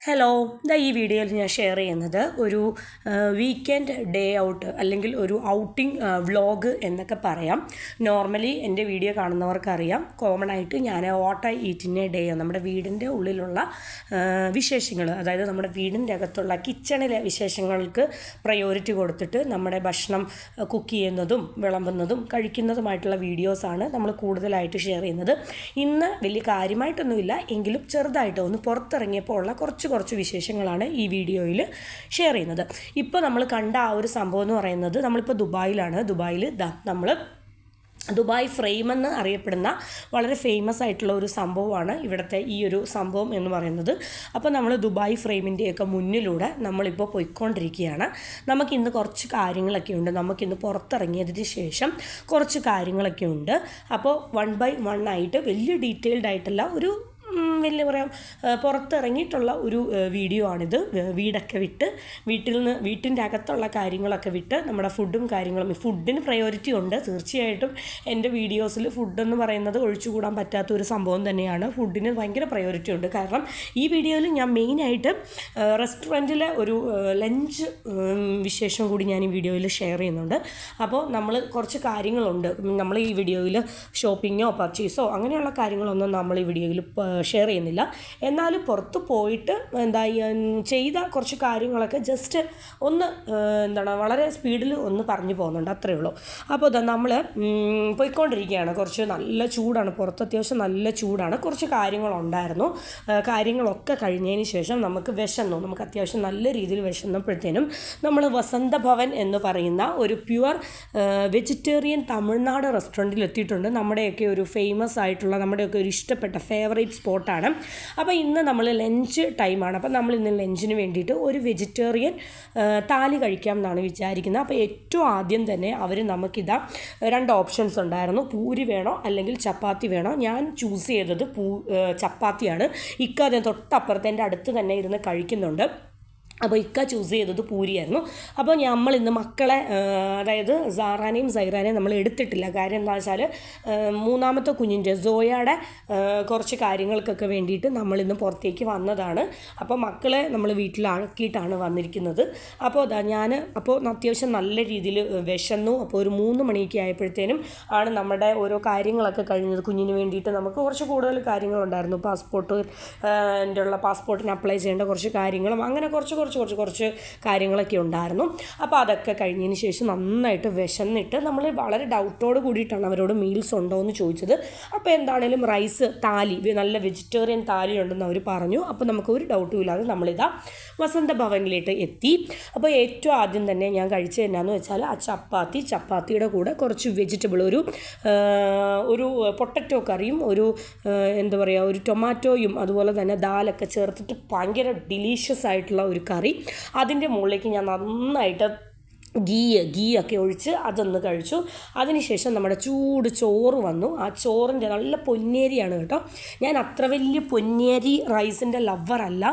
Hello, ഈ വീഡിയോയിൽ ഞാൻ ഷെയർ ചെയ്യുന്നത് ഒരു വീക്കെൻഡ് ഡേ ഔട്ട് അല്ലെങ്കിൽ ഒരു ഔട്ടിംഗ് വ്ളോഗ് എന്നൊക്കെ പറയാം. നോർമലി എൻ്റെ വീഡിയോ കാണുന്നവർക്കറിയാം, കോമൺ ആയിട്ട് ഞാൻ what I eat in A day നമ്മുടെ വീടിൻ്റെ ഉള്ളിലുള്ള വിശേഷങ്ങൾ, അതായത് നമ്മുടെ വീടിൻ്റെ അകത്തുള്ള കിച്ചണിലെ വിശേഷങ്ങൾക്ക് പ്രയോറിറ്റി കൊടുത്തിട്ട് നമ്മുടെ ഭക്ഷണം കുക്ക് ചെയ്യുന്നതും വിളമ്പുന്നതും കഴിക്കുന്നതുമായിട്ടുള്ള വീഡിയോസാണ് നമ്മൾ കൂടുതലായിട്ട് ഷെയർ ചെയ്യുന്നത്. ഇന്ന് വലിയ കാര്യമായിട്ടൊന്നുമില്ല, എങ്കിലും ചെറുതായിട്ട് ഒന്ന് പുറത്തിറങ്ങിയപ്പോൾ ഉള്ള കുറച്ച് വിശേഷങ്ങളാണ് ഈ വീഡിയോയിൽ ഷെയർ ചെയ്യുന്നത്. ഇപ്പോൾ നമ്മൾ കണ്ട ആ ഒരു സംഭവം എന്ന് പറയുന്നത്, നമ്മളിപ്പോൾ ദുബായിൽ നമ്മൾ ദുബായ് ഫ്രെയിം എന്ന് അറിയപ്പെടുന്ന വളരെ ഫേമസ് ആയിട്ടുള്ള ഒരു സംഭവമാണ് ഇവിടുത്തെ ഈ ഒരു സംഭവം എന്ന് പറയുന്നത്. അപ്പോൾ നമ്മൾ ദുബായ് ഫ്രെയിമിൻ്റെയൊക്കെ മുന്നിലൂടെ നമ്മളിപ്പോൾ പോയിക്കൊണ്ടിരിക്കുകയാണ്. നമുക്കിന്ന് കുറച്ച് കാര്യങ്ങളൊക്കെ ഉണ്ട്, നമുക്കിന്ന് പുറത്തിറങ്ങിയതിന് ശേഷം കുറച്ച് കാര്യങ്ങളൊക്കെ ഉണ്ട്. അപ്പോൾ 1 by 1 ആയിട്ട് വലിയ ഡീറ്റെയിൽഡ് ആയിട്ടുള്ള ഒരു വലിയ പറയാം പുറത്തിറങ്ങിയിട്ടുള്ള ഒരു വീഡിയോ ആണിത്. വീടൊക്കെ വിട്ട് വീട്ടിൻ്റെ അകത്തുള്ള കാര്യങ്ങളൊക്കെ വിട്ട് നമ്മുടെ ഫുഡും കാര്യങ്ങളും, ഫുഡിന് പ്രയോറിറ്റി ഉണ്ട് തീർച്ചയായിട്ടും. എൻ്റെ വീഡിയോസിൽ ഫുഡെന്ന് പറയുന്നത് ഒഴിച്ചുകൂടാൻ പറ്റാത്ത ഒരു സംഭവം തന്നെയാണ്. ഫുഡിന് ഭയങ്കര പ്രയോറിറ്റി ഉണ്ട്. കാരണം ഈ വീഡിയോയിൽ ഞാൻ മെയിനായിട്ട് റെസ്റ്റോറൻറ്റിലെ ഒരു ലഞ്ച് വിശേഷം കൂടി ഞാൻ ഈ വീഡിയോയിൽ ഷെയർ ചെയ്യുന്നുണ്ട്. അപ്പോൾ നമ്മൾ കുറച്ച് കാര്യങ്ങളുണ്ട്, നമ്മൾ ഈ വീഡിയോയിൽ ഷോപ്പിങ്ങോ പർച്ചേസോ അങ്ങനെയുള്ള കാര്യങ്ങളൊന്നും നമ്മൾ ഈ വീഡിയോയിൽ ഷെയർ ചെയ്യുന്നില്ല. എന്നാലും പുറത്ത് പോയിട്ട് ചെയ്ത കുറച്ച് കാര്യങ്ങളൊക്കെ ജസ്റ്റ് ഒന്ന് വളരെ സ്പീഡിൽ ഒന്ന് പറഞ്ഞു പോകുന്നുണ്ട്, അത്രയേ ഉള്ളൂ. അപ്പോൾ നമ്മൾ പോയിക്കൊണ്ടിരിക്കുകയാണ്. കുറച്ച് നല്ല ചൂടാണ് പുറത്ത്, അത്യാവശ്യം നല്ല ചൂടാണ്. കുറച്ച് കാര്യങ്ങളുണ്ടായിരുന്നു. കാര്യങ്ങളൊക്കെ കഴിഞ്ഞതിന് ശേഷം നമുക്ക് അത്യാവശ്യം നല്ല രീതിയിൽ വിശന്നപ്പോഴത്തേനും നമ്മൾ വസന്തഭവൻ എന്ന് പറയുന്ന ഒരു പ്യുവർ വെജിറ്റേറിയൻ തമിഴ്നാട് റെസ്റ്റോറൻറ്റിൽ എത്തിയിട്ടുണ്ട്. നമ്മുടെയൊക്കെ ഒരു ഫേമസ് ആയിട്ടുള്ള, നമ്മുടെയൊക്കെ ഒരു ഇഷ്ടപ്പെട്ട ഫേവറേറ്റ് സ്പോട്ടാണ്. അപ്പോൾ ഇന്ന് നമ്മൾ ലഞ്ച് ടൈമാണ്. അപ്പോൾ നമ്മൾ ഇന്ന് ലഞ്ചിന് വേണ്ടിയിട്ട് ഒരു വെജിറ്റേറിയൻ താലി കഴിക്കാം എന്നാണ് വിചാരിക്കുന്നത്. അപ്പോൾ ഏറ്റവും ആദ്യം തന്നെ അവർ നമുക്കിതാ 2 ഓപ്ഷൻസ് ഉണ്ടായിരുന്നു, പൂരി വേണോ അല്ലെങ്കിൽ ചപ്പാത്തി വേണോ. ഞാൻ ചൂസ് ചെയ്തത് ചപ്പാത്തിയാണ്. അതിന് തൊട്ടപ്പുറത്ത് എൻ്റെ അടുത്ത് തന്നെ ഇരുന്ന് കഴിക്കുന്നുണ്ട്. അപ്പോൾ ചൂസ് ചെയ്തത് പൂരിയായിരുന്നു. അപ്പോൾ നമ്മൾ ഇന്ന് മക്കളെ, അതായത് സാറാനെയും സൈറാനെയും നമ്മൾ എടുത്തിട്ടില്ല. കാര്യം എന്താണെന്ന് വെച്ചാൽ മൂന്നാമത്തെ കുഞ്ഞിൻ്റെ സോയയുടെ കുറച്ച് കാര്യങ്ങൾക്കൊക്കെ വേണ്ടിയിട്ട് നമ്മളിന്ന് പുറത്തേക്ക് വന്നതാണ്. അപ്പോൾ മക്കളെ നമ്മൾ വീട്ടിലാക്കിയിട്ടാണ് വന്നിരിക്കുന്നത്. അപ്പോൾ അത്യാവശ്യം നല്ല രീതിയിൽ വിശന്നു. അപ്പോൾ ഒരു 3 മണിയൊക്കെ ആയപ്പോഴത്തേനും ആണ് നമ്മുടെ ഓരോ കാര്യങ്ങളൊക്കെ കഴിഞ്ഞത്. കുഞ്ഞിന് വേണ്ടിയിട്ട് നമുക്ക് കുറച്ച് കൂടുതൽ കാര്യങ്ങളുണ്ടായിരുന്നു. പാസ്പോർട്ടിന് അപ്ലൈ ചെയ്യേണ്ട കുറച്ച് കാര്യങ്ങളും അങ്ങനെ കുറച്ച് കാര്യങ്ങളൊക്കെ ഉണ്ടായിരുന്നു. അപ്പോൾ അതൊക്കെ കഴിഞ്ഞതിന് ശേഷം നന്നായിട്ട് വിശന്നിട്ട് നമ്മൾ വളരെ ഡൗട്ടോട് കൂടിയിട്ടാണ് അവരോട് മീൽസ് ഉണ്ടോ എന്ന് ചോദിച്ചത്. അപ്പോൾ എന്താണേലും റൈസ് താലി, നല്ല വെജിറ്റേറിയൻ താലി ഉണ്ടെന്ന് അവർ പറഞ്ഞു. അപ്പോൾ നമുക്ക് ഒരു ഡൗട്ടും ഇല്ലാതെ നമ്മളിതാ വസന്തഭവനിലേക്ക് എത്തി. അപ്പോൾ ഏറ്റവും ആദ്യം തന്നെ ഞാൻ കഴിച്ചത് എന്നാന്ന് വെച്ചാൽ ആ ചപ്പാത്തിയുടെ കൂടെ കുറച്ച് വെജിറ്റബിൾ, ഒരു പൊട്ടറ്റോ കറിയും ഒരു ഒരു ടൊമാറ്റോയും അതുപോലെ തന്നെ ദാലൊക്കെ ചേർത്തിട്ട് ഭയങ്കര ഡിലീഷ്യസ് ആയിട്ടുള്ള ഒരു കറി. അതിൻ്റെ മുകളിലേക്ക് ഞാൻ നന്നായിട്ട് ഗീ ഒക്കെ ഒഴിച്ച് അതൊന്ന് കഴിച്ചു. അതിനുശേഷം നമ്മുടെ ചൂട് ചോറ് വന്നു. ആ ചോറിൻ്റെ നല്ല പൊന്നേരിയാണ് കേട്ടോ. ഞാൻ അത്ര വലിയ പൊന്നേരി റൈസിൻ്റെ ലവറല്ല,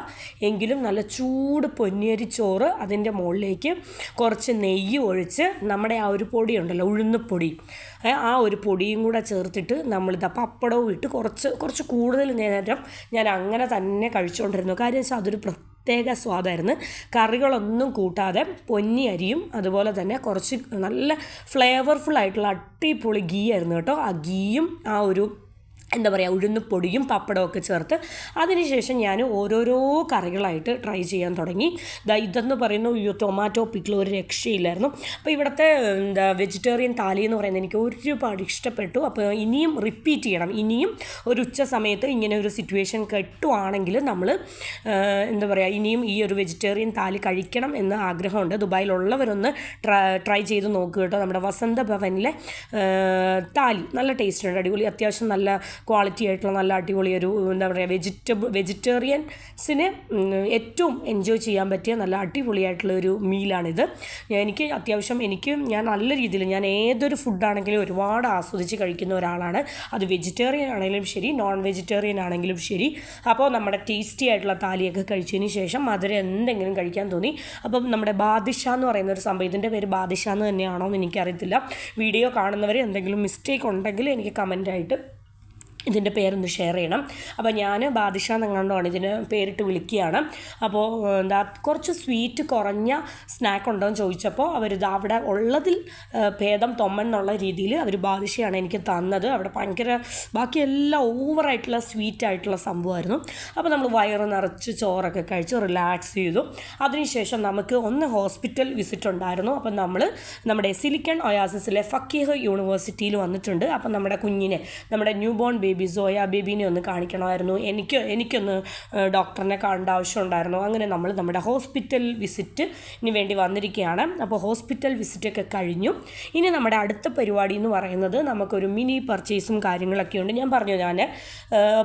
എങ്കിലും നല്ല ചൂട് പൊന്നേരി ചോറ്, അതിൻ്റെ മുകളിലേക്ക് കുറച്ച് നെയ്യ് ഒഴിച്ച് നമ്മുടെ ആ ഒരു പൊടിയുണ്ടല്ലോ, ഉഴുന്നുപ്പൊടി, ആ ഒരു പൊടിയും കൂടെ ചേർത്തിട്ട് നമ്മളിത് പപ്പടവും ഇട്ട് കുറച്ച് കൂടുതൽ നേരം ഞാൻ അങ്ങനെ തന്നെ കഴിച്ചുകൊണ്ടിരുന്നു. കാര്യം വെച്ചാൽ അതൊരു പ്രത്യേക സ്വാദായിരുന്നു. കറികളൊന്നും കൂട്ടാതെ പൊന്നി അരിയും അതുപോലെ തന്നെ കുറച്ച് നല്ല ഫ്ലേവർഫുൾ ആയിട്ടുള്ള അടിപൊളി ഗീ ആയിരുന്നു കേട്ടോ. ആ ഗീയും ആ ഒരു ഉഴുന്നുപൊടിയും പപ്പടമൊക്കെ ചേർത്ത് അതിനുശേഷം ഞാൻ ഓരോരോ കറികളായിട്ട് ട്രൈ ചെയ്യാൻ തുടങ്ങി. ഇതെന്ന് പറയുന്നു, ടൊമാറ്റോ പിക്കിൾ ഒരു രക്ഷയില്ലായിരുന്നു. അപ്പോൾ ഇവിടുത്തെ വെജിറ്റേറിയൻ താലി എന്ന് പറയുന്നത് എനിക്ക് ഒരുപാട് ഇഷ്ടപ്പെട്ടു. അപ്പോൾ ഇനിയും റിപ്പീറ്റ് ചെയ്യണം. ഇനിയും ഒരു ഉച്ച സമയത്ത് ഇങ്ങനെ ഒരു സിറ്റുവേഷൻ കിട്ടുവാണെങ്കിൽ നമ്മൾ ഇനിയും ഈ ഒരു വെജിറ്റേറിയൻ താലി കഴിക്കണം എന്ന് ആഗ്രഹമുണ്ട്. ദുബായിലുള്ളവരൊന്ന് ട്രൈ ചെയ്ത് നോക്കുക കേട്ടോ. നമ്മുടെ വസന്തഭവനിലെ താലി നല്ല ടേസ്റ്റ് ഉണ്ട്, അടിപൊളി, അത്യാവശ്യം നല്ല ക്വാളിറ്റി ആയിട്ടുള്ള നല്ല അടിപൊളി ഒരു വെജിറ്റേറിയൻസിന് ഏറ്റവും എൻജോയ് ചെയ്യാൻ പറ്റിയ നല്ല അടിപൊളിയായിട്ടുള്ള ഒരു മീലാണിത്. ഞാൻ നല്ല രീതിയിൽ, ഞാൻ ഏതൊരു ഫുഡാണെങ്കിലും ഒരുപാട് ആസ്വദിച്ച് കഴിക്കുന്ന ഒരാളാണ്. അത് വെജിറ്റേറിയൻ ആണെങ്കിലും ശരി, നോൺ വെജിറ്റേറിയൻ ആണെങ്കിലും ശരി. അപ്പോൾ നമ്മുടെ ടേസ്റ്റി ആയിട്ടുള്ള താലിയൊക്കെ കഴിച്ചതിന് ശേഷം മധുരം എന്തെങ്കിലും കഴിക്കാൻ തോന്നി. അപ്പം നമ്മുടെ ബാദിഷ എന്ന് പറയുന്ന ഒരു സംഭവം, ഇതിൻ്റെ പേര് ബാദിഷ എന്ന് തന്നെയാണോ എന്ന് എനിക്കറിയത്തില്ല. വീഡിയോ കാണുന്നവർ എന്തെങ്കിലും മിസ്റ്റേക്ക് ഉണ്ടെങ്കിൽ എനിക്ക് കമൻറ്റായിട്ട് ഇതിൻ്റെ പേരൊന്ന് ഷെയർ ചെയ്യണം. അപ്പോൾ ഞാൻ ബാദിഷ എന്നെങ്ങാണ്ടാണ് ഇതിന് പേരിട്ട് വിളിക്കുകയാണ്. അപ്പോൾ എന്താ കുറച്ച് സ്വീറ്റ് കുറഞ്ഞ സ്നാക്ക് ഉണ്ടോ എന്ന് ചോദിച്ചപ്പോൾ അവരിത് അവിടെ ഉള്ളതിൽ ഭേദം തൊമ്മൻ എന്നുള്ള രീതിയിൽ അവർ ബാദിഷയാണ് എനിക്ക് തന്നത്. അവിടെ ഭയങ്കര ബാക്കിയെല്ലാം ഓവറായിട്ടുള്ള സ്വീറ്റായിട്ടുള്ള സംഭവമായിരുന്നു. അപ്പോൾ നമ്മൾ വയറ് നിറച്ച് ചോറൊക്കെ കഴിച്ച് റിലാക്സ് ചെയ്തു. അതിനുശേഷം നമുക്ക് ഒന്ന് ഹോസ്പിറ്റൽ വിസിറ്റ് ഉണ്ടായിരുന്നു. അപ്പം നമ്മൾ നമ്മുടെ സിലിക്കൺ ഒയാസിസിലെ ഫക്കീഹ് യൂണിവേഴ്സിറ്റിയിൽ വന്നിട്ടുണ്ട്. അപ്പം നമ്മുടെ കുഞ്ഞിനെ, നമ്മുടെ ന്യൂ ബോൺ സോയ ബേബീനെ ഒന്ന് കാണിക്കണമായിരുന്നു. എനിക്കൊന്ന് ഡോക്ടറിനെ കാണേണ്ട ആവശ്യമുണ്ടായിരുന്നു. അങ്ങനെ നമ്മൾ നമ്മുടെ ഹോസ്പിറ്റൽ വിസിറ്റിന് വേണ്ടി വന്നിരിക്കുകയാണ്. അപ്പോൾ ഹോസ്പിറ്റൽ വിസിറ്റൊക്കെ കഴിഞ്ഞു. ഇനി നമ്മുടെ അടുത്ത പരിപാടി എന്ന് പറയുന്നത് നമുക്കൊരു മിനി പർച്ചേസും കാര്യങ്ങളൊക്കെ ഉണ്ട്. ഞാൻ പറഞ്ഞു, ഞാൻ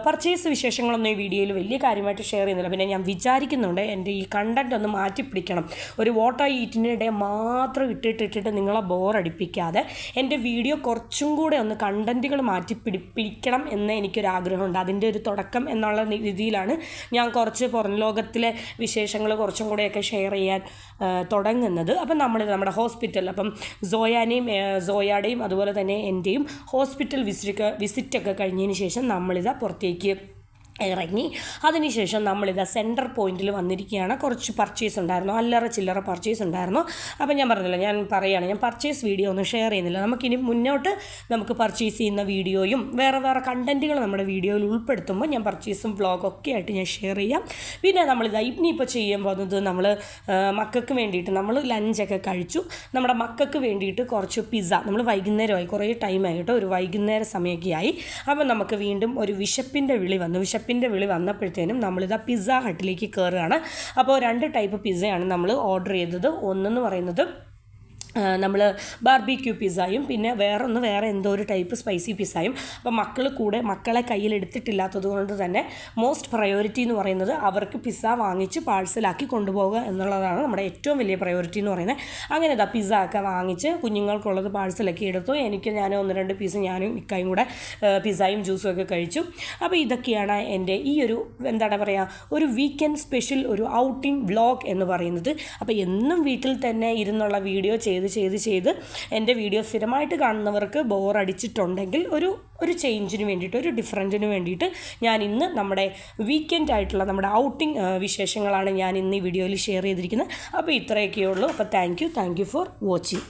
പർച്ചേസ് വിശേഷങ്ങളൊന്നും ഈ വീഡിയോയിൽ വലിയ കാര്യമായിട്ട് ഷെയർ ചെയ്യുന്നില്ല. പിന്നെ ഞാൻ വിചാരിക്കുന്നുണ്ട് എൻ്റെ ഈ കണ്ടൻറ്റ് ഒന്ന് മാറ്റിപ്പിടിക്കണം. ഒരു വാട്ട് ഐ ഈറ്റിനിടെ മാത്രം ഇട്ടിട്ട് നിങ്ങളെ ബോറടിപ്പിക്കാതെ എൻ്റെ വീഡിയോ കുറച്ചും കൂടെ ഒന്ന് കണ്ടൻറ്റുകൾ മാറ്റിപ്പിടിക്കണം എന്ന് എനിക്കൊരാഗ്രഹമുണ്ട്. അതിൻ്റെ ഒരു തുടക്കം എന്നുള്ള രീതിയിലാണ് ഞാൻ കുറച്ച് പുറം ലോകത്തിലെ വിശേഷങ്ങൾ കുറച്ചും കൂടെയൊക്കെ ഷെയർ ചെയ്യാൻ തുടങ്ങുന്നത്. അപ്പം നമ്മുടെ ഹോസ്പിറ്റൽ, അപ്പം സോയായുടെയും അതുപോലെ തന്നെ എൻ്റെയും ഹോസ്പിറ്റൽ വിസിറ്റൊക്കെ കഴിഞ്ഞതിന് ശേഷം നമ്മളിതാ പുറത്തേക്ക് ഇറങ്ങി. അതിനുശേഷം നമ്മളിതാ സെൻറ്റർ പോയിൻറ്റിൽ വന്നിരിക്കുകയാണ്. കുറച്ച് പർച്ചേസ് ഉണ്ടായിരുന്നു, അല്ലറ ചില്ലറ പർച്ചേസ് ഉണ്ടായിരുന്നു. അപ്പോൾ ഞാൻ പറഞ്ഞില്ല, ഞാൻ പർച്ചേസ് വീഡിയോ ഒന്നും ഷെയർ ചെയ്യുന്നില്ല. നമുക്കിനി മുന്നോട്ട് നമുക്ക് പർച്ചേസ് ചെയ്യുന്ന വീഡിയോയും വേറെ കണ്ടൻറ്റുകൾ നമ്മുടെ വീഡിയോയിൽ ഉൾപ്പെടുത്തുമ്പോൾ ഞാൻ പർച്ചേസും വ്ളോഗൊക്കെ ആയിട്ട് ഞാൻ ഷെയർ ചെയ്യാം. പിന്നെ നമ്മളിതാ ഇനിയിപ്പോൾ ചെയ്യാൻ പോകുന്നത്, നമ്മൾ മക്കൾക്ക് വേണ്ടിയിട്ട് നമ്മൾ ലഞ്ചൊക്കെ കഴിച്ചു. നമ്മുടെ മക്കൾക്ക് വേണ്ടിയിട്ട് കുറച്ച് പിസ്സ, നമ്മൾ വൈകുന്നേരമായി, കുറേ ടൈമായി കേട്ടോ, ഒരു വൈകുന്നേര സമയമൊക്കെ ആയി. അപ്പോൾ നമുക്ക് വീണ്ടും ഒരു വിശപ്പിൻ്റെ വിളി വന്നപ്പോഴത്തേനും നമ്മളിതാ പിസ്സ ഹട്ടിലേക്ക് കയറുകയാണ്. അപ്പോൾ 2 ടൈപ്പ് പിസ്സയാണ് നമ്മൾ ഓർഡർ ചെയ്തത്. ഒന്നെന്ന് പറയുന്നത് നമ്മൾ ബാർബിക്യൂ പിസ്സയും പിന്നെ വേറെ എന്തോ ഒരു ടൈപ്പ് സ്പൈസി പിസ്സയും. അപ്പോൾ മക്കളെ കയ്യിൽ എടുത്തിട്ടില്ലാത്തത് കൊണ്ട് തന്നെ മോസ്റ്റ് പ്രയോറിറ്റി എന്ന് പറയുന്നത് അവർക്ക് പിസ്സ വാങ്ങിച്ച് പാഴ്സലാക്കി കൊണ്ടുപോകുക എന്നുള്ളതാണ് നമ്മുടെ ഏറ്റവും വലിയ പ്രയോറിറ്റി എന്ന് പറയുന്നത്. അങ്ങനെ പിസ്സ ഒക്കെ വാങ്ങിച്ച് കുഞ്ഞുങ്ങൾക്കുള്ളത് പാഴ്സലൊക്കെ എടുത്തു. ഞാൻ 1-2 പീസ് ഞാനും ഇക്കായും കൂടെ പിസ്സയും ജ്യൂസും ഒക്കെ കഴിച്ചു. അപ്പോൾ ഇതൊക്കെയാണ് എൻ്റെ ഈ ഒരു ഒരു വീക്കെൻഡ് സ്പെഷ്യൽ ഒരു ഔട്ടിംഗ് വ്ളോഗ് എന്ന് പറയുന്നത്. അപ്പോൾ എന്നും വീട്ടിൽ തന്നെ ഇരുന്നുള്ള വീഡിയോ ചെയ്ത് എൻ്റെ വീഡിയോ സ്ഥിരമായിട്ട് കാണുന്നവർക്ക് ബോറടിച്ചിട്ടുണ്ടെങ്കിൽ ഒരു ചേഞ്ചിന് വേണ്ടിയിട്ട്, ഒരു ഡിഫറൻറ്റിന് വേണ്ടിയിട്ട് ഞാൻ ഇന്ന് നമ്മുടെ വീക്കെൻഡ് ആയിട്ടുള്ള നമ്മുടെ ഔട്ടിംഗ് വിശേഷങ്ങളാണ് ഞാൻ ഇന്ന് ഈ വീഡിയോയിൽ ഷെയർ ചെയ്തിരിക്കുന്നത്. അപ്പോൾ ഇത്രയൊക്കെയേ ഉള്ളൂ. അപ്പോൾ താങ്ക് യു ഫോർ വാച്ചിങ്.